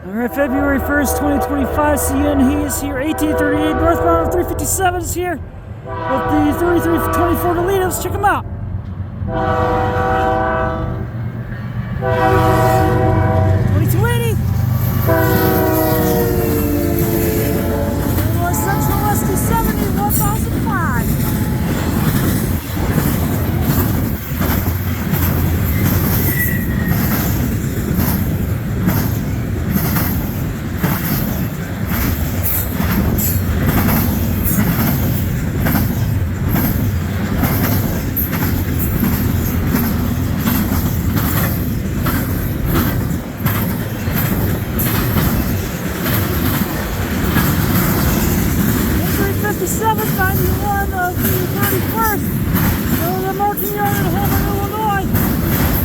Alright, February 1st, 2025, CN Hayes here, 1838 northbound, 357 is here with the 3324 Toledos. Check them out. Central West 70, 1005. M357 of the 31st. So the marking yard in Holman, Illinois.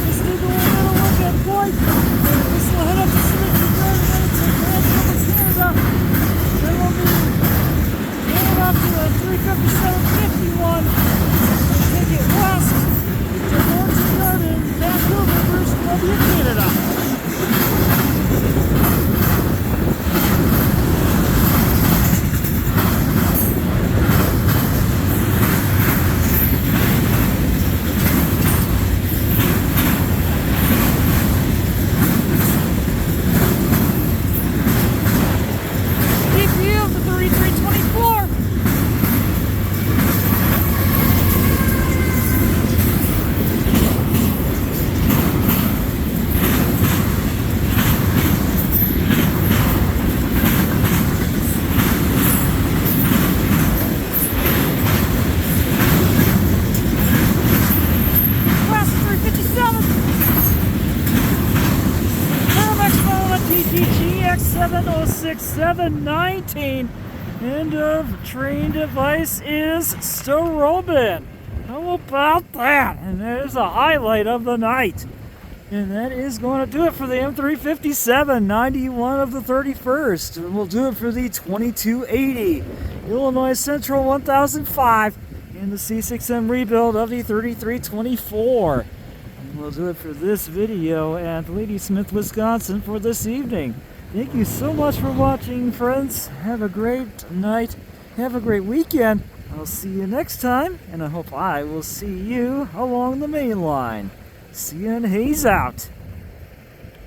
This is the little look at Boyd. This will head up to Smith Road and then it's Canada. Then we'll be going up to a 357-51 and take it west to marking yard in Vancouver, British Columbia, Canada. X706-719. End of train device is still rolling. How about that? And there's a highlight of the night. And that is going to do it for the M357, 91 of the 31st. And we'll do it for the 2280 Illinois Central 1005 and the C6M rebuild of the 3324. And we'll do it for this video at Ladysmith, Wisconsin for this evening. Thank you so much for watching, friends. Have a great night. Have a great weekend. I'll see you next time, and I hope I will see you along the main line. CN Hayes out.